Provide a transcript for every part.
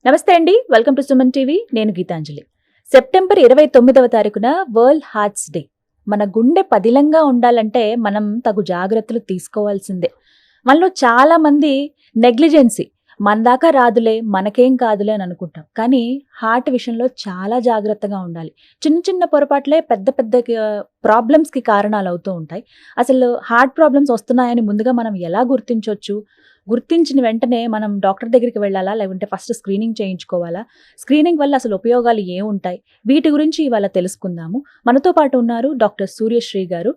నమస్తే అండి, welcome to Suman TV. నేను గీతాంజలి. సెప్టెంబర్ 29వ తారీఖున వరల్డ్ హార్ట్స్ డే. మన గుండె పదిలంగా ఉండాలంటే మనం తగు జాగ్రత్తలు తీసుకోవాల్సిందే. మనలో చాలా మంది నెగ్లిజెన్సీ, మన దాకా రాదులే, మనకేం కాదులే అని అనుకుంటాం. కానీ హార్ట్ విషయంలో చాలా జాగ్రత్తగా ఉండాలి. చిన్న చిన్న పొరపాట్లే పెద్ద పెద్ద ప్రాబ్లమ్స్కి కారణాలు అవుతూ ఉంటాయి. అసలు హార్ట్ ప్రాబ్లమ్స్ వస్తున్నాయని ముందుగా మనం ఎలా గుర్తించవచ్చు? గుర్తించిన వెంటనే మనం డాక్టర్ దగ్గరికి వెళ్ళాలా? లేకుంటే ఫస్ట్ స్క్రీనింగ్ చేయించుకోవాలా? స్క్రీనింగ్ వల్ల అసలు ఉపయోగాలు ఏముంటాయి? వీటి గురించి ఇవాళ తెలుసుకుందాము. మనతో పాటు ఉన్నారు డాక్టర్ సూర్యశ్రీ గారు.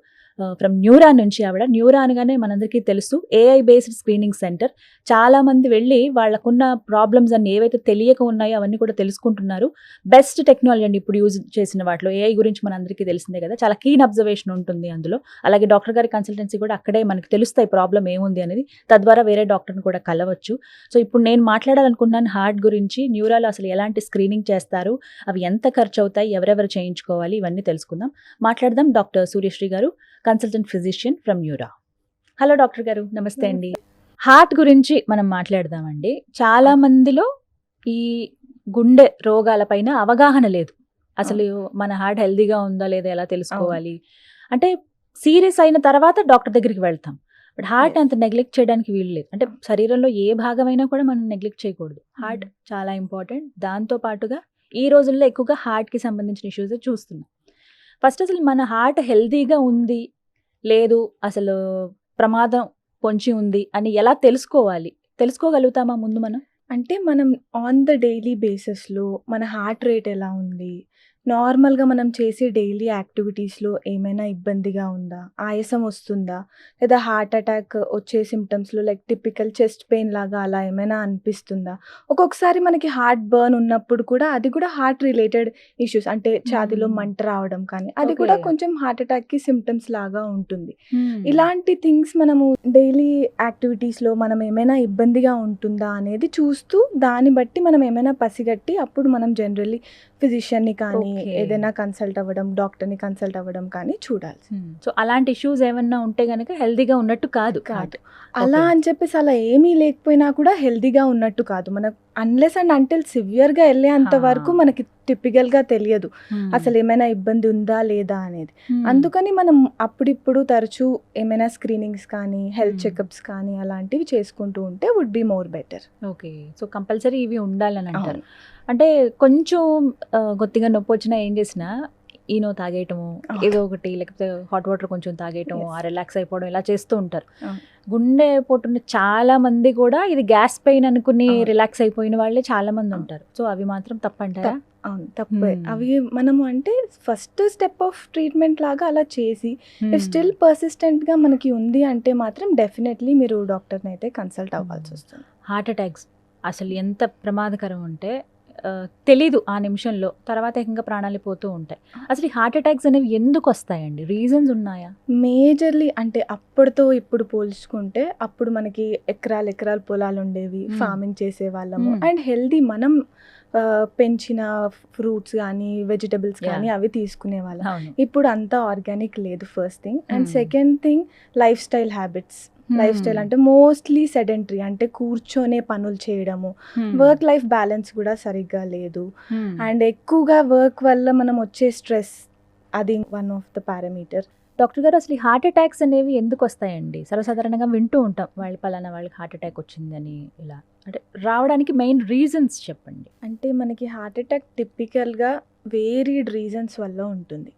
ఫ్రమ్ న్యూరా నుంచి ఆవిడ. న్యూరా అనగానే మనందరికీ తెలుసు, ఏఐ బేస్డ్ స్క్రీనింగ్ సెంటర్. చాలామంది వెళ్ళి వాళ్ళకున్న ప్రాబ్లమ్స్ అన్ని ఏవైతే తెలియక ఉన్నాయో అవన్నీ కూడా తెలుసుకుంటున్నారు. బెస్ట్ టెక్నాలజీ అండి ఇప్పుడు యూజ్ చేసిన వాటిలో. ఏఐ గురించి మనందరికీ తెలిసిందే కదా, చాలా కీన్ అబ్జర్వేషన్ ఉంటుంది అందులో. అలాగే డాక్టర్ గారి కన్సల్టెన్సీ కూడా అక్కడే మనకి తెలుస్తాయి ప్రాబ్లం ఏముంది అనేది. తద్వారా వేరే డాక్టర్ని కూడా కలవచ్చు. సో ఇప్పుడు నేను మాట్లాడాలనుకుంటున్నాను హార్ట్ గురించి. న్యూరాలో అసలు ఎలాంటి స్క్రీనింగ్ చేస్తారు, అవి ఎంత ఖర్చు అవుతాయి, ఎవరెవరు చేయించుకోవాలి, ఇవన్నీ తెలుసుకుందాం. మాట్లాడదాం. డాక్టర్ సూర్యశ్రీ గారు, consultant physician from న్యూరా. Hello doctor గారు, నమస్తే అండి. హార్ట్ గురించి మనం మాట్లాడదామండి. చాలా మందిలో ఈ గుండె రోగాలపైన అవగాహన లేదు. అసలు మన హార్ట్ హెల్దీగా ఉందా లేదా ఎలా తెలుసుకోవాలి అంటే, సీరియస్ అయిన తర్వాత డాక్టర్ దగ్గరికి వెళ్తాం. బట్ హార్ట్ అంత నెగ్లెక్ట్ చేయడానికి వీలు లేదు. అంటే శరీరంలో ఏ భాగమైనా కూడా మనం నెగ్లెక్ట్ చేయకూడదు. హార్ట్ చాలా ఇంపార్టెంట్. దాంతో పాటుగా ఈ రోజుల్లో ఎక్కువగా హార్ట్కి సంబంధించిన ఇష్యూస్ చూస్తున్నాం. ఫస్ట్ అసలు మన హార్ట్ హెల్దీగా ఉంది లేదు, అసలు ప్రమాదం పొంచి ఉంది అని ఎలా తెలుసుకోగలుగుతామా ముందు మనం? అంటే మనం ఆన్ ద డైలీ బేసిస్‌లో మన హార్ట్ రేట్ ఎలా ఉంది? నార్మల్‌గా మనం చేసే డైలీ యాక్టివిటీస్‌లో ఏమైనా ఇబ్బందిగా ఉందా? ఆయాసం వస్తుందా? లేదా హార్ట్ అటాక్ వచ్చే సింప్టమ్స్‌లో లైక్ టిపికల్ చెస్ట్ పెయిన్ లాగా అలా ఏమైనా అనిపిస్తుందా? ఒక్కొక్కసారి మనకి హార్ట్ బర్న్ ఉన్నప్పుడు కూడా అది కూడా హార్ట్ రిలేటెడ్ ఇష్యూస్, అంటే ఛాతీలో మంట రావడం కానీ అది కూడా కొంచెం హార్ట్ అటాక్‌కి సింప్టమ్స్ లాగా ఉంటుంది. ఇలాంటి థింగ్స్ మనము డైలీ యాక్టివిటీస్‌లో మనం ఏమైనా ఇబ్బందిగా ఉంటుందా అనేది చూస్తూ దాన్ని బట్టి మనం ఏమైనా పసిగట్టి అప్పుడు మనం జనరల్లీ ఫిజిషియన్ని కానీ ఏదైనా కన్సల్ట్ అవ్వడం, డాక్టర్ని కన్సల్ట్ అవ్వడం కానీ చూడాలి. సో అలాంటి ఇష్యూస్ ఏమన్నా ఉంటే గనక హెల్దీగా ఉన్నట్టు కాదు. అలా అని చెప్పేసి అలా ఏమీ లేకపోయినా కూడా హెల్దీగా ఉన్నట్టు కాదు. మనకు అన్లెస్ అండ్ అంటిల్ సివియర్గా వెళ్ళేంత వరకు మనకి టిపికల్గా తెలియదు అసలు ఏమైనా ఇబ్బంది ఉందా లేదా అనేది. అందుకని మనం అప్పుడిప్పుడు తరచూ ఏమైనా స్క్రీనింగ్స్ కానీ హెల్త్ చెకప్స్ కానీ అలాంటివి చేసుకుంటూ ఉంటే would be more better. Okay, so compulsory ఇవి ఉండాలని అంటారు. అంటే కొంచెం కొద్దిగా నొప్పి వచ్చినా ఏం చేసినా ఈనో తాగేయటము, ఏదో ఒకటి, లేకపోతే హాట్ వాటర్ కొంచెం తాగేయటము, రిలాక్స్ అయిపోవడం, ఇలా చేస్తూ ఉంటారు. గుండె పోటున్న చాలా మంది కూడా ఇది గ్యాస్ పెయిన్ అనుకుని రిలాక్స్ అయిపోయిన వాళ్ళే చాలా మంది ఉంటారు. సో అవి మాత్రం తప్పంటారా? అవును, తప్పే. అవి మనము అంటే ఫస్ట్ స్టెప్ ఆఫ్ ట్రీట్మెంట్ లాగా అలా చేసి స్టిల్ పర్సిస్టెంట్గా మనకి ఉంది అంటే మాత్రం డెఫినెట్లీ మీరు డాక్టర్ని అయితే కన్సల్ట్ అవ్వాల్సి వస్తుంది. హార్ట్ అటాక్స్ అసలు ఎంత ప్రమాదకరం అంటే తెలీదు ఆ నిమిషంలో, తర్వాత ఇంకా ప్రాణాలు పోతూ ఉంటాయి. అసలు ఈ హార్ట్ అటాక్స్ అనేవి ఎందుకు వస్తాయండి? రీజన్స్ ఉన్నాయా? మేజర్లీ అంటే అప్పటితో ఇప్పుడు పోల్చుకుంటే అప్పుడు మనకి ఎకరాలు పొలాలు ఉండేవి, ఫార్మింగ్ చేసే వాళ్ళము అండ్ హెల్దీ మనం పెంచిన ఫ్రూట్స్ కానీ వెజిటబుల్స్ కానీ అవి తీసుకునే వాళ్ళం. ఇప్పుడు అంతా ఆర్గానిక్ లేదు first thing. And second thing life style habits. Life style అంటే మోస్ట్లీ సెడెంటరీ, అంటే కూర్చొనే పనులు చేయడము, వర్క్ లైఫ్ బ్యాలెన్స్ కూడా సరిగ్గా లేదు. అండ్ ఎక్కువగా వర్క్ వల్ల మనం వచ్చే స్ట్రెస్, అది one of the parameter. Doctor గారు, అసలు ఈ హార్ట్ అటాక్స్ అనేవి ఎందుకు వస్తాయండి? సర్వసాధారణంగా వింటూ ఉంటాం వాళ్ళు పలానా వాళ్ళకి హార్ట్ అటాక్ వచ్చిందని. ఇలా అంటే రావడానికి మెయిన్ రీజన్స్ చెప్పండి. అంటే మనకి హార్ట్ అటాక్ టిపికల్గా వేరీడ్ రీజన్స్ వల్ల ఉంటుంది.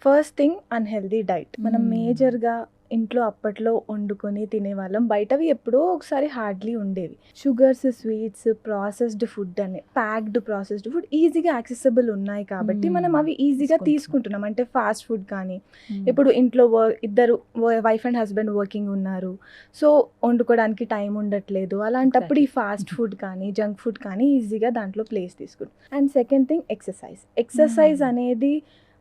First thing unhealthy diet. మనం మేజర్గా ఇంట్లో అప్పట్లో వండుకొని తినేవాళ్ళం, బయటవి ఎప్పుడో ఒకసారి హార్డ్లీ ఉండేవి. షుగర్స్, స్వీట్స్, ప్రాసెస్డ్ ఫుడ్ అని ప్యాక్డ్ ప్రాసెస్డ్ ఫుడ్ ఈజీగా యాక్సెసిబుల్ ఉన్నాయి కాబట్టి మనం అవి ఈజీగా తీసుకుంటున్నాం. అంటే ఫాస్ట్ ఫుడ్ కానీ, ఇప్పుడు ఇంట్లో ఇద్దరు వైఫ్ అండ్ హస్బెండ్ వర్కింగ్ ఉన్నారు, సో వండుకోవడానికి టైం ఉండట్లేదు. అలాంటప్పుడు ఈ ఫాస్ట్ ఫుడ్ కానీ జంక్ ఫుడ్ కానీ ఈజీగా దాంట్లో ప్లేస్ తీసుకుంటాం. అండ్ సెకండ్ థింగ్ ఎక్సర్సైజ్ అనేది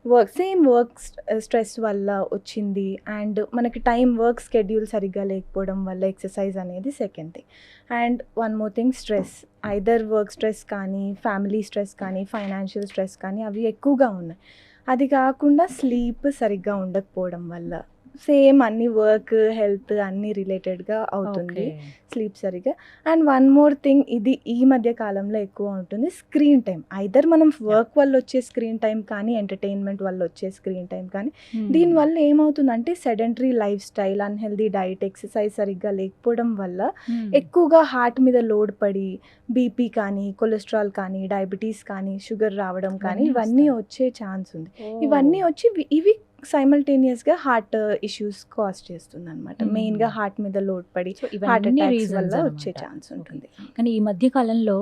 వర్క్ స్ట్రెస్ వల్ల వచ్చింది. అండ్ మనకి వర్క్ స్కెడ్యూల్ సరిగ్గా లేకపోవడం వల్ల ఎక్సర్సైజ్ అనేది second thing. And one more thing stress, either work stress కానీ ఫ్యామిలీ స్ట్రెస్ కానీ ఫైనాన్షియల్ స్ట్రెస్ కానీ అవి ఎక్కువగా ఉన్నాయి. అది కాకుండా స్లీప్ సరిగ్గా ఉండకపోవడం వల్ల. సేమ్ అన్ని వర్క్, హెల్త్ అన్ని రిలేటెడ్‌గా అవుతుంది. స్లీప్ సరిగ్గా. అండ్ వన్ మోర్ థింగ్, ఇది ఈ మధ్య కాలంలో ఎక్కువ ఉంటుంది, స్క్రీన్ టైమ్. ఐదర్ మనం వర్క్ వల్ల వచ్చే స్క్రీన్ టైమ్ కానీ, ఎంటర్టైన్మెంట్ వల్ల వచ్చే స్క్రీన్ టైమ్ కానీ, దీనివల్ల ఏమవుతుందంటే sedentary life style, unhealthy diet, exercise సరిగ్గా లేకపోవడం వల్ల ఎక్కువగా హార్ట్ మీద లోడ్ పడి బీపీ కానీ, కొలెస్ట్రాల్ కానీ, డయాబెటీస్ కానీ, షుగర్ రావడం కానీ ఇవన్నీ వచ్చే ఛాన్స్ ఉంది. ఇవన్నీ వచ్చి ఇవి సైమల్టేనియస్‌గా హార్ట్ ఇష్యూస్ కాజ్ చేస్తుందన్నమాట. మెయిన్‌గా హార్ట్ మీద లోడ్ పడి హార్ట్ అటాక్స్ వల్ల వచ్చే ఛాన్స్ ఉంటుంది. కానీ ఈ మధ్య కాలంలో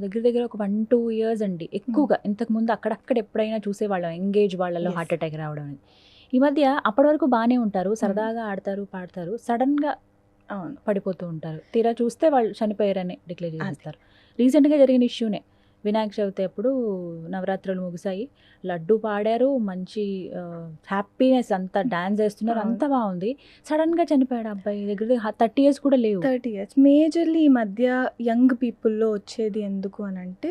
దగ్గర దగ్గర ఒక 1-2 ఇయర్స్ అండి ఎక్కువగా. ఇంతకుముందు అక్కడక్కడ ఎప్పుడైనా చూసేవాళ్ళం ఎంగేజ్ వాళ్ళలో హార్ట్ అటాక్ రావడం అనేది. ఈ మధ్య అప్పటి వరకు బాగానే ఉంటారు, సరదాగా ఆడతారు, పాడతారు, సడన్గా పడిపోతూ ఉంటారు. తీరా చూస్తే వాళ్ళు చనిపోయారని డిక్లేర్ చేస్తారు. రీసెంట్గా జరిగిన ఇష్యూనే, వినాయక చవితి అప్పుడు నవరాత్రులు ముగిసాయి, లడ్డు పాడారు, మంచి హ్యాపీనెస్, అంతా డాన్స్ చేస్తున్నారు, అంతా బాగుంది. సడన్గా చనిపోయాడు అబ్బాయి. దగ్గర 30 ఇయర్స్ కూడా లేవు. 30 ఇయర్స్. మేజర్లీ ఈ మధ్య యంగ్ పీపుల్లో వచ్చేది ఎందుకు అని అంటే,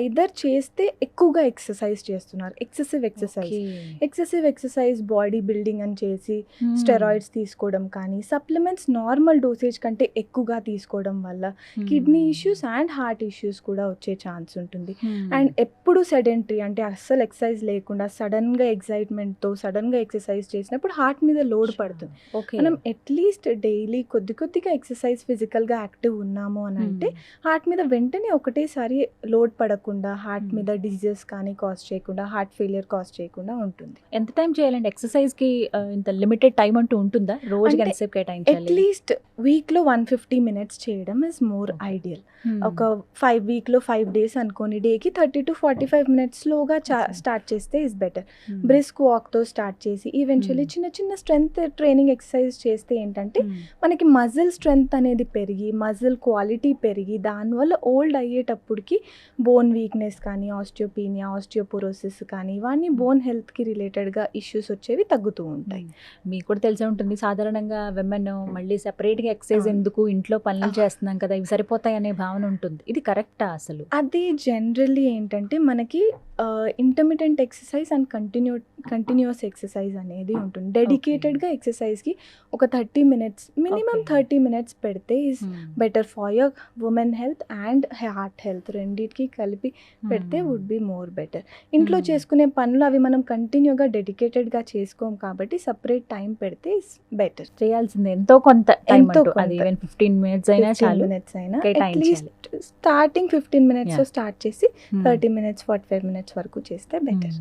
ఐదర్ చేస్తే ఎక్కువగా ఎక్సర్సైజ్ చేస్తున్నారు, ఎక్సెసివ్ ఎక్సర్సైజ్ బాడీ బిల్డింగ్ అని చేసి స్టెరాయిడ్స్ తీసుకోవడం కానీ, సప్లిమెంట్స్ నార్మల్ డోసేజ్ కంటే ఎక్కువగా తీసుకోవడం వల్ల kidney issues and heart issues కూడా వచ్చే ఛాన్స్ ఉంటుంది. అండ్ ఎప్పుడు సెడెంటరీ అంటే అస్సలు ఎక్సర్సైజ్ లేకుండా సడన్గా ఎగ్జైట్మెంట్తో సడన్గా ఎక్సర్సైజ్ చేసినప్పుడు హార్ట్ మీద లోడ్ పడుతుంది. మనం అట్లీస్ట్ డైలీ కొద్దిగా ఎక్సర్సైజ్ ఫిజికల్గా యాక్టివ్ ఉన్నాము అని అంటే హార్ట్ మీద వెంటనే ఒకటేసారి లోడ్ పడకుండా, హార్ట్ మీద డిజీజెస్ కానీ కాజ్ చేయకుండా, హార్ట్ ఫెయిలియర్ కాజ్ చేయకుండా ఉంటుంది. ఎంత టైం చేయాలండి ఎక్సర్సైజ్కి? ఇంత లిమిటెడ్ టైం అంటూ ఉంటుందా? రోజుకి ఎంతసేపు కేటాయించాలి? అట్లీస్ట్ వీక్లో 150 minutes చేయడం ఇస్ మోర్ ఐడియల్. ఒక 5 వీక్లో 5 days అనుకోని, డేకి 30 to 45 minutes స్లోగా స్టార్ట్ చేస్తే ఇస్ బెటర్. బ్రిస్క్ వాక్తో స్టార్ట్ చేసి ఈవెన్చువల్లీ చిన్న స్ట్రెంగ్త్ ట్రైనింగ్ ఎక్సర్సైజ్ చేస్తే ఏంటంటే మనకి మజిల్ స్ట్రెంగ్త్ అనేది పెరిగి, మజిల్ క్వాలిటీ పెరిగి, దానివల్ల ఓల్డ్ అయ్యేటప్పటికి బోన్ వీక్నెస్ కానీ, ఆస్టియోపీనియా, ఆస్టియోపోరోసిస్ కానీ, ఇవన్నీ బోన్ హెల్త్కి రిలేటెడ్గా ఇష్యూస్ వచ్చేవి తగ్గుతూ ఉంటాయి. మీకు కూడా తెలిసే ఉంటుంది, సాధారణంగా విమెన్ మళ్ళీ సెపరేట్గా ఎక్సర్సైజ్ ఎందుకు, ఇంట్లో పనులు చేస్తున్నాం కదా, ఇవి సరిపోతాయి అనే భావన ఉంటుంది. ఇది కరెక్టా అసలు? అది జనరల్లీ ఏంటంటే మనకి intermittent exercise and continuous exercise అనేది ఉంటుంది. డెడికేటెడ్గా ఎక్సర్సైజ్కి ఒక 30 minutes, మినిమం 30 minutes పెడితే is better for your women health and heart health. రెండింటికి కలిపి పెడితే వుడ్ బి మోర్ బెటర్. ఇంట్లో చేసుకునే పనులు అవి మనం కంటిన్యూగా డెడికేటెడ్గా చేసుకోం కాబట్టి సపరేట్ టైం పెడితే ఇస్ బెటర్. చేయాల్సిందే ఎంతో కొంత టైం, అది 15 minutes అయినా చాలు, అట్లీస్ట్ స్టార్టింగ్ 15 minutes స్టార్ట్ చేసి 30 minutes 45 minutes వరకు చేస్తే better.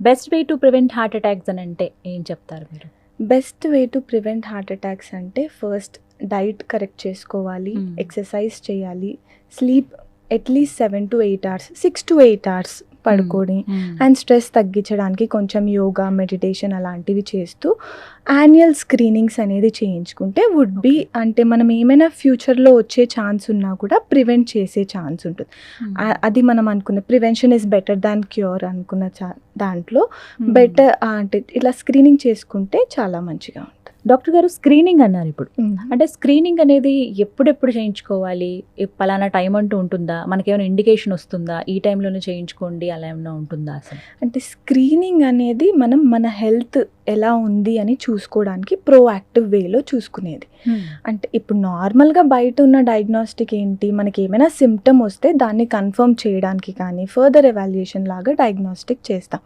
Best way to prevent heart attacks అని అంటే ఏం చెప్తారు మీరు? Best way to prevent heart attacks అంటే ఫస్ట్ డైట్ కరెక్ట్ చేసుకోవాలి, ఎక్సర్సైజ్ చేయాలి, sleep at least 7 to 8 hours, 6 to 8 hours పడుకొని, అండ్ స్ట్రెస్ తగ్గించడానికి కొంచెం యోగా, మెడిటేషన్ అలాంటివి చేస్తూ యాన్యువల్ స్క్రీనింగ్స్ అనేది చేయించుకుంటే వుడ్ బి, అంటే మనం ఏమైనా ఫ్యూచర్లో వచ్చే ఛాన్స్ ఉన్నా కూడా ప్రివెంట్ చేసే ఛాన్స్ ఉంటుంది. అది మనం అనుకున్న prevention is better than cure అనుకున్న దాంట్లో బెటర్, అంటే ఇలా స్క్రీనింగ్ చేసుకుంటే చాలా మంచిగా ఉంటుంది. డాక్టర్ గారు, స్క్రీనింగ్ అన్నారు ఇప్పుడు, అంటే స్క్రీనింగ్ అనేది ఎప్పుడెప్పుడు చేయించుకోవాలి? పలానా టైం అంటూ ఉంటుందా? మనకేమైనా ఇండికేషన్ వస్తుందా ఈ టైంలోనే చేయించుకోండి అలా ఏమైనా ఉంటుందా అసలు? అంటే స్క్రీనింగ్ అనేది మనం మన హెల్త్ ఎలా ఉంది అని చూసుకోవడానికి ప్రోయాక్టివ్ వేలో చూసుకునేది. అంటే ఇప్పుడు నార్మల్గా బయట ఉన్న డయాగ్నోస్టిక్ ఏంటి, మనకి ఏమైనా సిమ్టమ్ వస్తే దాన్ని కన్ఫర్మ్ చేయడానికి కానీ ఫర్దర్ ఎవాల్యుయేషన్ లాగా డయాగ్నోస్టిక్ చేస్తాం.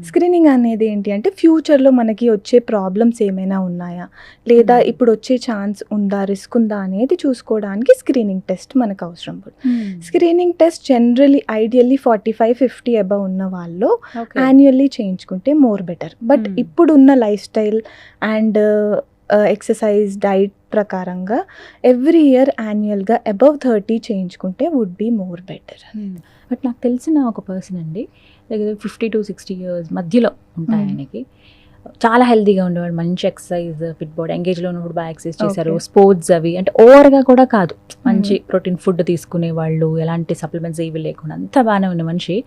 స్క్రీనింగ్ అనేది ఏంటి అంటే ఫ్యూచర్లో మనకి వచ్చే ప్రాబ్లమ్స్ ఏమైనా ఉన్నాయా, లేదా ఇప్పుడు వచ్చే ఛాన్స్ ఉందా, రిస్క్ ఉందా అనేది చూసుకోవడానికి స్క్రీనింగ్ టెస్ట్ మనకు అవసరం పడుతుంది. Screening test generally ideally 45-50 above ఉన్న వాళ్ళు యాన్యువల్లీ చేయించుకుంటే మోర్ బెటర్. బట్ ఇప్పుడున్న lifestyle and exercise, diet ప్రకారంగా ఎవ్రీ ఇయర్ యాన్యువల్గా అబవ్ 30 చేయించుకుంటే would be more better. But నాకు తెలిసిన ఒక పర్సన్ అండి, దగ్గర 50 to 60 years మధ్యలో ఉంటాయి ఆయనకి, చాలా హెల్తీగా ఉండేవాడు, మంచి ఎక్సర్సైజ్, ఫిట్ బాడీ, ఎంగేజ్లో ఉన్నప్పుడు బాగా ఎక్సర్సైజ్ చేశారు, స్పోర్ట్స్ అవి అంటే ఓవర్గా కూడా కాదు, మంచి ప్రోటీన్ ఫుడ్ తీసుకునేవాళ్ళు, ఎలాంటి సప్లిమెంట్స్ ఏవి లేకుండా అంతా బాగానే ఉన్న మనిషి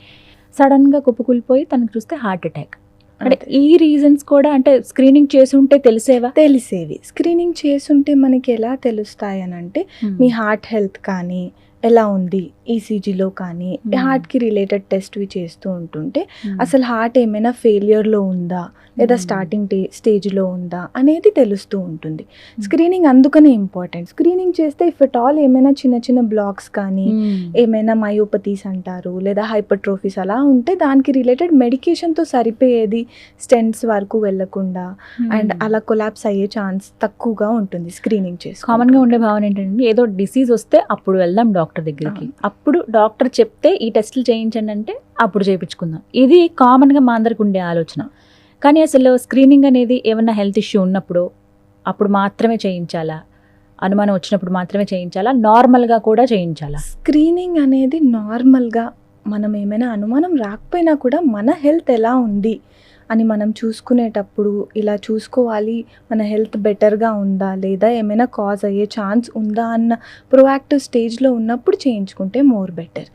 సడన్గా కుప్పకూలిపోయి తనకు చూస్తే హార్ట్ అటాక్. అంటే ఈ రీజన్స్ కూడా అంటే స్క్రీనింగ్ చేసుంటే తెలిసేవి. స్క్రీనింగ్ చేసుంటే మనకి ఎలా తెలుస్తాయి అని అంటే మీ హార్ట్ హెల్త్ కానీ, ఎలా ఉంది ఈసీజీలో కానీ హార్ట్కి రిలేటెడ్ టెస్ట్వి చేస్తూ ఉంటుంటే అసలు హార్ట్ ఏమైనా ఫెయిలియర్లో ఉందా లేదా స్టార్టింగ్ స్టేజ్లో ఉందా అనేది తెలుస్తూ ఉంటుంది. స్క్రీనింగ్ అందుకనే ఇంపార్టెంట్. స్క్రీనింగ్ చేస్తే ఇఫ్ ఎట్ ఆల్ ఏమైనా చిన్న చిన్న బ్లాక్స్ కానీ ఏమైనా మయోపతీస్ అంటారు లేదా హైపర్ట్రోఫీస్ అలా ఉంటే దానికి రిలేటెడ్ మెడికేషన్తో సరిపోయేది స్టెంట్స్ వరకు వెళ్ళకుండా అండ్ అలా కొలాప్స్ అయ్యే ఛాన్స్ తక్కువగా ఉంటుంది స్క్రీనింగ్ చేసి. కామన్గా ఉండే భావన ఏంటంటే ఏదో డిసీజ్ వస్తే అప్పుడు వెళ్దాం డాక్టర్ దగ్గరికి, అప్పుడు డాక్టర్ చెప్తే ఈ టెస్టులు చేయించండి అంటే అప్పుడు చేయించుకుందాం. ఇది కామన్గా మా అందరికి ఉండే ఆలోచన. కానీ అసలు స్క్రీనింగ్ అనేది ఏమన్నా హెల్త్ ఇష్యూ ఉన్నప్పుడు అప్పుడు మాత్రమే చేయించాలా, అనుమానం వచ్చినప్పుడు మాత్రమే చేయించాలా, నార్మల్గా కూడా చేయించాలా? స్క్రీనింగ్ అనేది నార్మల్గా మనం ఏమైనా అనుమానం రాకపోయినా కూడా మన హెల్త్ ఎలా ఉంది అని మనం చూసుకునేటప్పుడు ఇలా చూసుకోవాలి, మన హెల్త్ బెటర్గా ఉందా లేదా ఏమైనా కాజ్ అయ్యే ఛాన్స్ ఉందా అన్న ప్రోయాక్టివ్ స్టేజ్లో ఉన్నప్పుడు చేయించుకుంటే మోర్ బెటర్.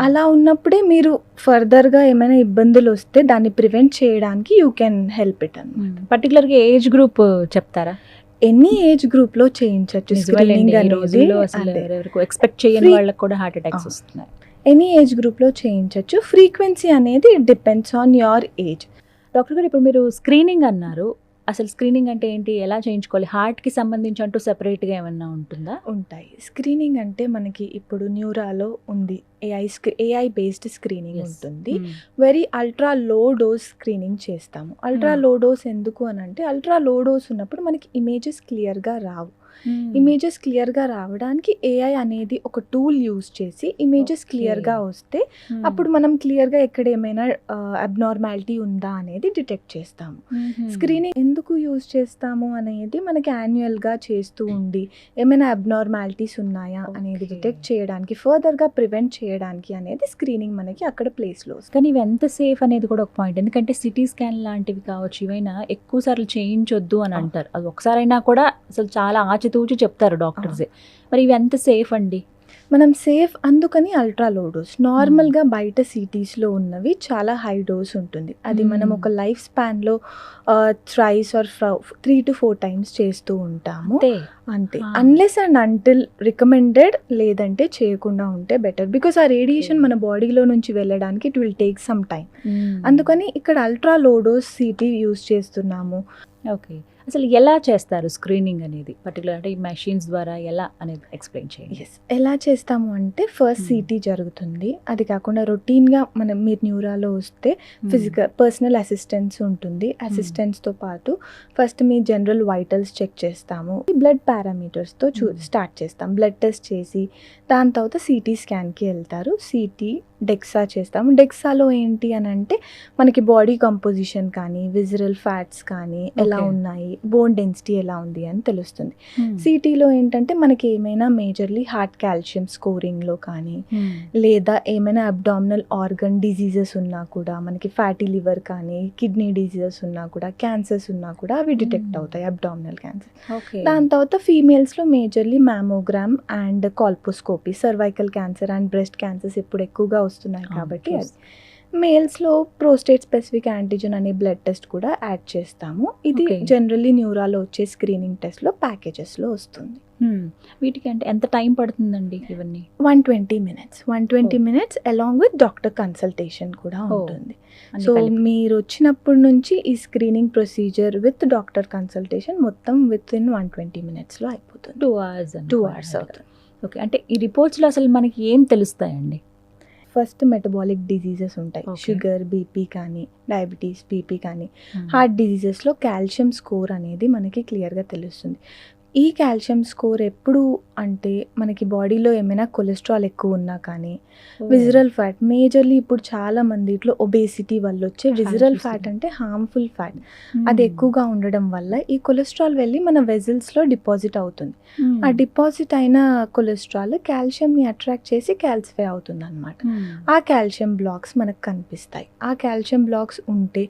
అలా ఉన్నప్పుడే మీరు ఫర్దర్గా ఏమైనా ఇబ్బందులు వస్తే దాన్ని ప్రివెంట్ చేయడానికి యూ కెన్ హెల్ప్ ఇట్ అన్నమాట. పర్టికులర్గా ఏజ్ గ్రూప్ చెప్తారా? ఎనీ ఏజ్ గ్రూప్లో చేయించవచ్చు స్క్రీనింగ్ అనేది. ఎక్స్పెక్ట్ చేయని వాళ్ళకి కూడా హార్ట్ అటాక్స్ వస్తున్నాయి. ఎనీ ఏజ్ గ్రూప్లో చేయించవచ్చు. ఫ్రీక్వెన్సీ అనేది it depends on your age. Doctor గారు, ఇప్పుడు మీరు స్క్రీనింగ్ అన్నారు, అసలు స్క్రీనింగ్ అంటే ఏంటి, ఎలా చేయించుకోవాలి? హార్ట్కి సంబంధించి అంటూ సెపరేట్గా ఏమన్నా ఉంటుందా? ఉంటాయి. స్క్రీనింగ్ అంటే మనకి ఇప్పుడు న్యూరాలో ఉంది, ఏఐ బేస్డ్ స్క్రీనింగ్ ఉంటుంది. Very ultra low dose screening చేస్తాము. అల్ట్రా లో డోస్ ఎందుకు అని అంటే అల్ట్రా లో డోస్ ఉన్నప్పుడు మనకి ఇమేజెస్ క్లియర్గా రావు. ఇమేజెస్ క్లియర్గా రావడానికి ఏఐ అనేది ఒక టూల్ యూజ్ చేసి ఇమేజెస్ క్లియర్గా వస్తే అప్పుడు మనం క్లియర్గా ఎక్కడ ఏమైనా అబ్నార్మాలిటీ ఉందా అనేది డిటెక్ట్ చేస్తాము. స్క్రీనింగ్ ఎందుకు యూజ్ చేస్తాము అనేది మనకి యాన్యువల్గా చేస్తూ ఉండి ఏమైనా అబ్నార్మాలిటీస్ ఉన్నాయా అనేది డిటెక్ట్ చేయడానికి, ఫర్దర్గా ప్రివెంట్ చేయడానికి అనేది స్క్రీనింగ్ మనకి అక్కడ ప్లేస్లో. కానీ ఇవి ఎంత సేఫ్ అనేది కూడా ఒక పాయింట్. ఎందుకంటే సిటీ స్కాన్ లాంటివి కావచ్చు, ఇవైనా ఎక్కువ సార్లు చేయించొద్దు అని అంటారు. అది ఒకసారైనా కూడా అసలు చాలా ఆచితూచి చెప్తారు డాక్టర్సే. మరి ఇవి ఎంత సేఫ్ అండి? మనం సేఫ్ అందుకని అల్ట్రా లో డోస్. నార్మల్గా బయట సిటీస్లో ఉన్నవి చాలా హై డోస్ ఉంటుంది. అది మనం ఒక life స్పాన్లో thrice are 3 to 4 times చేస్తూ ఉంటాము అంతే. అన్లెస్ అండ్ అంటిల్ రికమెండెడ్ లేదంటే చేయకుండా ఉంటే బెటర్. బికాస్ ఆ రేడియేషన్ మన బాడీలో నుంచి వెళ్ళడానికి it will take some time. అందుకని ఇక్కడ ultra low dose city use చేస్తున్నాము. ఓకే, అసలు ఎలా చేస్తారు స్క్రీనింగ్ అనేది పర్టికులర్, అంటే ఈ మెషిన్స్ ద్వారా ఎలా అనేది ఎక్స్ప్లెయిన్ చేయండి. ఎలా చేస్తాము అంటే ఫస్ట్ సిటీ జరుగుతుంది. అది కాకుండా రొటీన్గా మీరు న్యూరాలో వస్తే ఫిజికల్ పర్సనల్ అసిస్టెన్స్ ఉంటుంది. అసిస్టెంట్స్తో పాటు ఫస్ట్ మీ జనరల్ వైటల్స్ చెక్ చేస్తాము. బ్లడ్ పారామీటర్స్తో స్టార్ట్ చేస్తాం. బ్లడ్ టెస్ట్ చేసి దాని తర్వాత సిటీ స్కాన్కి వెళ్తారు. సిటీ డెక్సా చేస్తాము. డెక్సాలో ఏంటి అని అంటే మనకి బాడీ కంపోజిషన్ కానీ విజరల్ ఫ్యాట్స్ కానీ ఎలా ఉన్నాయి, బోన్ డెన్సిటీ ఎలా ఉంది అని తెలుస్తుంది. సిటీలో ఏంటంటే మనకి ఏమైనా మేజర్లీ హార్ట్ కాల్షియం స్కోరింగ్లో కానీ లేదా ఏమైనా అబ్డామినల్ ఆర్గన్ డిజీజెస్ ఉన్నా కూడా, మనకి ఫ్యాటీ లివర్ కానీ కిడ్నీ డిజీజెస్ ఉన్నా కూడా, క్యాన్సర్స్ ఉన్నా కూడా అవి డిటెక్ట్ అవుతాయి, అబ్డామినల్ క్యాన్సర్. దాని తర్వాత ఫీమేల్స్లో majorly mammogram and colposcopy, cervical cancer and breast cancers ఇప్పుడు ఎక్కువగా వస్తున్నాయి కాబట్టి అది. మేల్స్లో ప్రోస్టేట్ స్పెసిఫిక్ యాంటీజెన్ అనే బ్లడ్ టెస్ట్ కూడా యాడ్ చేస్తాము. ఇది జనరల్లీ న్యూరాలో వచ్చే స్క్రీనింగ్ టెస్ట్లో ప్యాకేజెస్లో వస్తుంది. వీటికి అంటే ఎంత టైం పడుతుందండి? ఇవన్నీ 120 minutes along with doctor consultation కూడా ఉంటుంది. సో మీరు వచ్చినప్పటి నుంచి ఈ screening procedure with doctor consultation మొత్తం విత్ ఇన్ 120 minutesలో అయిపోతుంది. 2 hours అవుతుంది. ఓకే, అంటే ఈ రిపోర్ట్స్లో అసలు మనకి ఏం తెలుస్తాయండి? ఫస్ట్ మెటబాలిక్ డిజీజెస్ ఉంటాయి, షుగర్, బీపీ కానీ, డయాబెటీస్, బీపీ కానీ. హార్ట్ డిజీజెస్లో కాల్షియం స్కోర్ అనేది మనకి క్లియర్గా తెలుస్తుంది. ఈ కాల్షియం స్కోర్ ఎప్పుడు అంటే మనకి బాడీలో ఏమైనా కొలెస్ట్రాల్ ఎక్కువ ఉన్నా కానీ, విజరల్ ఫ్యాట్ మేజర్లీ ఇప్పుడు చాలా మందిలో ఒబేసిటీ వల్ల వచ్చే విజరల్ ఫ్యాట్ అంటే హార్మ్ఫుల్ ఫ్యాట్, అది ఎక్కువగా ఉండడం వల్ల ఈ కొలెస్ట్రాల్ వెళ్ళి మన వెజల్స్లో డిపాజిట్ అవుతుంది. ఆ డిపాజిట్ అయిన కొలెస్ట్రాల్ కాల్షియంని అట్రాక్ట్ చేసి క్యాల్సిఫై అవుతుంది అనమాట. ఆ కాల్షియం బ్లాక్స్ మనకు కనిపిస్తాయి. ఆ కాల్షియం బ్లాక్స్ ఉంటే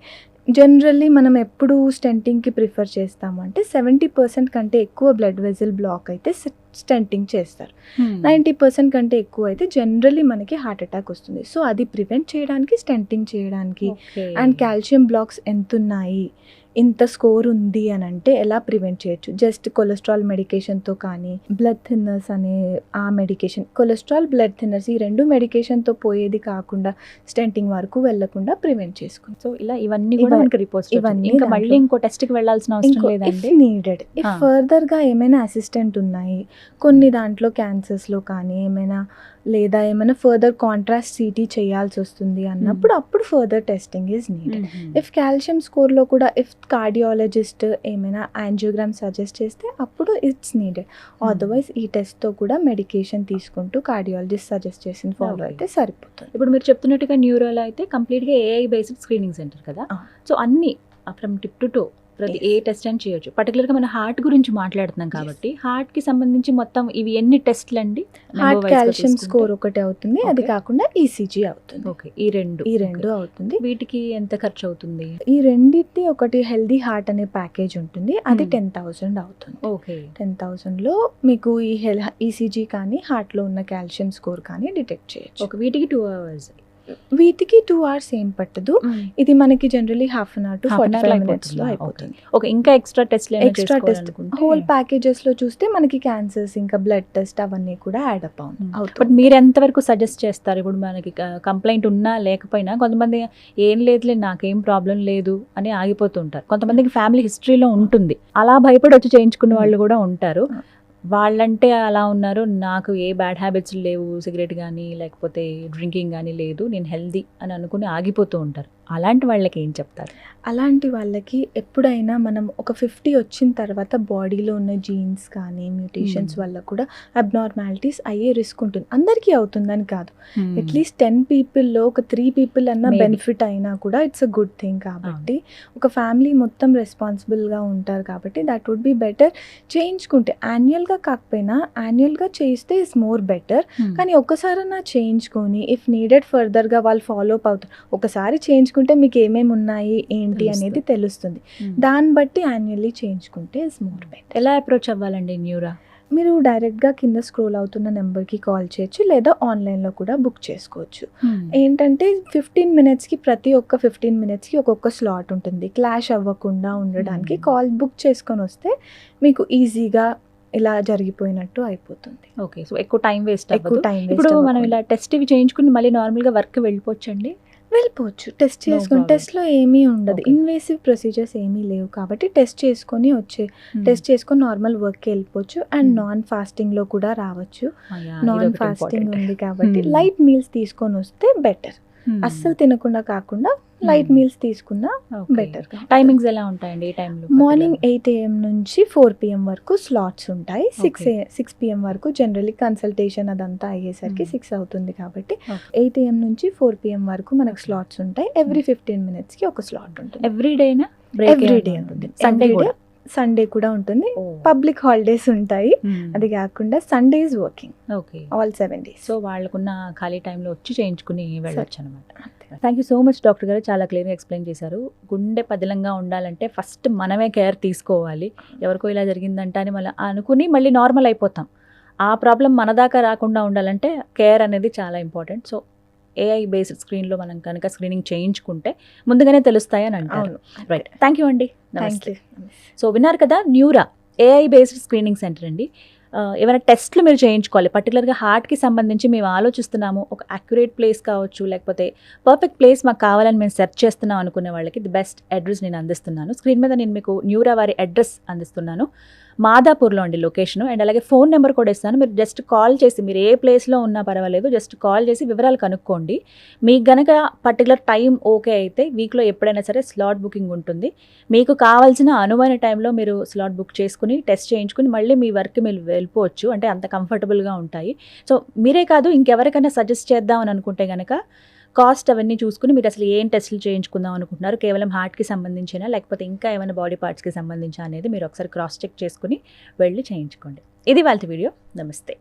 జనరల్లీ మనం ఎప్పుడు స్టెంటింగ్కి ప్రిఫర్ చేస్తాము అంటే 70% కంటే ఎక్కువ బ్లడ్ వెజల్ బ్లాక్ అయితే స్టెంటింగ్ చేస్తారు. 90% కంటే ఎక్కువ అయితే జనరల్లీ మనకి హార్ట్ అటాక్ వస్తుంది. సో అది ప్రివెంట్ చేయడానికి స్టెంటింగ్ చేయడానికి అండ్ కాల్షియం బ్లాక్స్ ఎంత ఉన్నాయి, ఇంత స్కోర్ ఉంది అని అంటే ఎలా ప్రివెంట్ చేయొచ్చు. జస్ట్ కొలెస్ట్రాల్ మెడికేషన్తో కానీ బ్లడ్ థిన్నర్స్ అనే ఆ మెడికేషన్, కొలెస్ట్రాల్ బ్లడ్ థిన్నర్స్ ఈ 2 మెడికేషన్తో పోయేది కాకుండా స్టెంటింగ్ వరకు వెళ్లకుండా ప్రివెంట్ చేసుకుంటాం. సో ఇలా ఇవన్నీ కూడా మనకి రిపోర్ట్స్ ఇవన్నీ ఇంకా దాంట్లో. మళ్ళీ ఇంకో టెస్ట్ కి వెళ్ళాల్సిన అవసరం లేదండి. ఇఫ్ నీడెడ్, ఇఫ్ ఫర్దర్గా ఏమైనా అసిస్టెంట్ ఉన్నాయి, కొన్ని దాంట్లో క్యాన్సర్స్లో కానీ ఏమైనా లేదా ఏమైనా ఫర్దర్ కాంట్రాస్ట్ సిటీ చేయాల్సి వస్తుంది అన్నప్పుడు అప్పుడు further testing is needed. If calcium స్కోర్లో కూడా ఇఫ్ కార్డియాలజిస్ట్ ఏమైనా యాంజియోగ్రామ్ సజెస్ట్ చేస్తే అప్పుడు ఇట్స్ నీడెడ్. అదర్వైజ్ ఈ టెస్ట్తో కూడా మెడికేషన్ తీసుకుంటూ కార్డియాలజిస్ట్ సజెస్ట్ చేసిన ఫాలో Okay. అయితే సరిపోతుంది. ఇప్పుడు మీరు చెప్తున్నట్టుగా న్యూరోలో అయితే కంప్లీట్ గా ఏఐ బేస్డ్ స్క్రీనింగ్ సెంటర్ కదా. సో అన్ని ఫ్రమ్ టిప్ టు టో ప్రతి ఏ టెస్ట్ అని చేయొచ్చు. పర్టికులర్ గా మన హార్ట్ గురించి మాట్లాడుతున్నాం కాబట్టి హార్ట్ కి సంబంధించి మొత్తం ఇవి ఎన్ని టెస్ట్లు అండి? హార్ట్ కాల్షియం స్కోర్ ఒకటి అవుతుంది, అది Okay. కాకుండా ఈసీజీ అవుతుంది. ఓకే, ఈ రెండు అవుతుంది. వీటికి ఎంత ఖర్చు అవుతుంది? ఈ రెండింటి ఒకటి హెల్దీ హార్ట్ అనే ప్యాకేజ్ ఉంటుంది, అది 10,000 అవుతుంది. ఓకే, 10,000లో మీకు ఈ ఈసీజీ కానీ హార్ట్లో ఉన్న కాల్షియం స్కోర్ కానీ డిటెక్ట్ చేయొచ్చు. ఒక వీటికి 2 hours. వీటికి 2 hours ఏం పట్టదు. ఇది మనకి generally half an hour to 45 minutes లో అయిపోతుంది. ఓకే, ఇంకా extra test extra test whole packages లో చూస్తే మనకి క్యాన్సర్స్ ఇంకా బ్లడ్ టెస్ట్ అవన్నీ కూడా యాడ్ అప్ అవుతుంది. బట్ మీరు ఎంతవరకు సజెస్ట్ చేస్తారు? ఇప్పుడు మనకి కంప్లైంట్ ఉన్నా లేకపోయినా కొంతమంది ఏం లేదులే నాకేం ప్రాబ్లం లేదు అని ఆగిపోతుంటారు. కొంతమందికి ఫ్యామిలీ హిస్టరీలో ఉంటుంది, అలా భయపడి వచ్చి చేయించుకున్న వాళ్ళు కూడా ఉంటారు. వాళ్ళంటే అలా ఉన్నారు, నాకు ఏ బ్యాడ్ హ్యాబిట్స్ లేవు, సిగరెట్ కానీ లేకపోతే డ్రింకింగ్ కానీ లేదు, నేను హెల్దీ అని అనుకుని ఆగిపోతూ ఉంటారు. అలాంటి వాళ్ళకి ఏం చెప్తారు? అలాంటి వాళ్ళకి ఎప్పుడైనా మనం ఒక 50 వచ్చిన తర్వాత బాడీలో ఉన్న జీన్స్ కానీ మ్యూటేషన్స్ వల్ల కూడా అబ్నార్మాలిటీస్ అయ్యే రిస్క్ ఉంటుంది. అందరికీ అవుతుందని కాదు, అట్లీస్ట్ 10 పీపుల్లో ఒక 3 పీపుల్ అన్నా Maybe. బెనిఫిట్ అయినా కూడా ఇట్స్ అ గుడ్ థింగ్. కాబట్టి ఒక ఫ్యామిలీ మొత్తం రెస్పాన్సిబుల్గా ఉంటారు కాబట్టి దట్ వుడ్ బి బెటర్. చేయించుకుంటే యాన్యువల్గా కాకపోయినా యాన్యువల్గా చేయిస్తే ఇస్ మోర్ బెటర్. కానీ ఒక్కసారన్నా చేయించుకొని ఇఫ్ నీడెడ్ ఫర్దర్గా వాళ్ళు ఫాలో అప్ అవుతారు. ఒకసారి చేయించుకుంటే మీకు ఏమేమి ఉన్నాయి ఏంటి అనేది తెలుస్తుంది. దాన్ని బట్టి యాన్యువల్లీ చేయించుకుంటే ఇస్ మోర్ బెటర్. ఎలా అప్రోచ్ అవ్వాలండి న్యూరా? మీరు డైరెక్ట్గా కింద స్క్రోల్ అవుతున్న నెంబర్కి కాల్ చేయొచ్చు, లేదా ఆన్లైన్లో కూడా బుక్ చేసుకోవచ్చు. ఏంటంటే 15 minutesకి ప్రతి ఒక్క 15 minutesకి ఒక్కొక్క స్లాట్ ఉంటుంది. క్లాష్ అవ్వకుండా ఉండడానికి కాల్ బుక్ చేసుకొని వస్తే మీకు ఈజీగా ఇలా జరిగిపోయినట్టు అయిపోతుంది. ఓకే, సో ఎక్కువ టైం వేస్ట్ ఎక్కువ అవ్వదు. టైం ఇప్పుడు మనం ఇలా టెస్ట్ ఇవి చేయించుకుని మళ్ళీ నార్మల్గా వర్క్ వెళ్ళిపోవచ్చండి? వెళ్ళిపోవచ్చు. టెస్ట్ చేసుకొని problem. టెస్ట్లో ఏమీ ఉండదు, Okay. ఇన్వేసివ్ ప్రొసీజర్స్ ఏమీ లేవు కాబట్టి టెస్ట్ చేసుకొని టెస్ట్ చేసుకొని నార్మల్ వర్క్కి వెళ్ళిపోవచ్చు. అండ్ నాన్ ఫాస్టింగ్లో కూడా రావచ్చు. నాన్ ఫాస్టింగ్ ఉంది కాబట్టి లైట్ మీల్స్ తీసుకొని వస్తే బెటర్. అస్సలు తినకుండా కాకుండా లైట్ మీల్స్ తీసుకున్నా బెటర్. టైమింగ్స్ ఎలా ఉంటాయండి? ఏ టైంలో? మార్నింగ్ 8 AM నుంచి 4 PM వరకు స్లాట్స్ ఉంటాయి. 6 PM వరకు జనరల్లీ కన్సల్టేషన్ అదంతా అయ్యేసరికి 6 అవుతుంది కాబట్టి 8 AM నుంచి 4 PM వరకు మనకు స్లాట్స్ ఉంటాయి. ఎవ్రీ 15 minutesకి ఒక స్లాట్ ఉంటుంది. ఎవ్రీ డేనా? ఎవ్రీ డే ఉంటుంది. సండే కూడా? సండే కూడా ఉంటుంది. పబ్లిక్ హాలిడేస్ ఉంటాయి, అది కాకుండా Sunday is working okay, all 7 days. So వాళ్ళకున్న ఖాళీ టైంలో వచ్చి చేయించుకుని వెళ్ళొచ్చు అనమాట. Thank you so much doctor గారు, చాలా క్లియర్గా ఎక్స్ప్లెయిన్ చేశారు. గుండె పదిలంగా ఉండాలంటే ఫస్ట్ మనమే కేర్ తీసుకోవాలి. ఎవరికో ఇలా జరిగిందంట అని మళ్ళీ అనుకుని మళ్ళీ నార్మల్ అయిపోతాం. ఆ ప్రాబ్లం మన దాకా రాకుండా ఉండాలంటే కేర్ అనేది చాలా ఇంపార్టెంట్. సో ఏఐ బేస్డ్ స్క్రీన్లో మనం కనుక స్క్రీనింగ్ చేయించుకుంటే ముందుగానే తెలుస్తాయి అని అంటారు. రైట్, థ్యాంక్ యూ అండి. Thank you. సో విన్నారు కదా, న్యూరా ఏఐ బేస్డ్ స్క్రీనింగ్ సెంటర్ అండి. ఏమైనా టెస్ట్లు మీరు చేయించుకోవాలి, పర్టికులర్గా హార్ట్కి సంబంధించి మేము ఆలోచిస్తున్నాము, ఒక అక్యురేట్ ప్లేస్ కావచ్చు, లేకపోతే పర్ఫెక్ట్ ప్లేస్ మాకు కావాలని మేము సెర్చ్ చేస్తున్నాం అనుకునే వాళ్ళకి ది బెస్ట్ అడ్రస్ నేను అందిస్తున్నాను. స్క్రీన్ మీద నేను మీకు న్యూరా వారి అడ్రస్ అందిస్తున్నాను. మాదాపూర్లో అండి లొకేషన్. అండ్ అలాగే ఫోన్ నెంబర్ కూడా ఇస్తాను. మీరు జస్ట్ కాల్ చేసి, మీరు ఏ ప్లేస్లో ఉన్నా పర్వాలేదు, జస్ట్ కాల్ చేసి వివరాలు కనుక్కోండి. మీకు గనక పర్టికులర్ టైం ఓకే అయితే వీక్లో ఎప్పుడైనా సరే స్లాట్ బుకింగ్ ఉంటుంది. మీకు కావాల్సిన అనువైన టైంలో మీరు స్లాట్ బుక్ చేసుకుని టెస్ట్ చేయించుకుని మళ్ళీ మీ వర్క్ మీరు వెళ్ళిపోవచ్చు. అంటే అంత కంఫర్టబుల్గా ఉంటాయి. సో మీరే కాదు, ఇంకెవరికైనా సజెస్ట్ చేద్దామని అనుకుంటే కనుక కాస్ట్ అవన్నీ చూసుకుని మీరు అసలు ఏం టెస్టులు చేయించుకుందాం అనుకుంటున్నారు, కేవలం హార్ట్కి సంబంధించినా లేకపోతే ఇంకా ఏమైనా బాడీ పార్ట్స్కి సంబంధించి అనేది మీరు ఒకసారి క్రాస్ చెక్ చేసుకుని వెళ్ళి చేయించుకోండి. ఇది వాళ్ళ వీడియో. నమస్తే.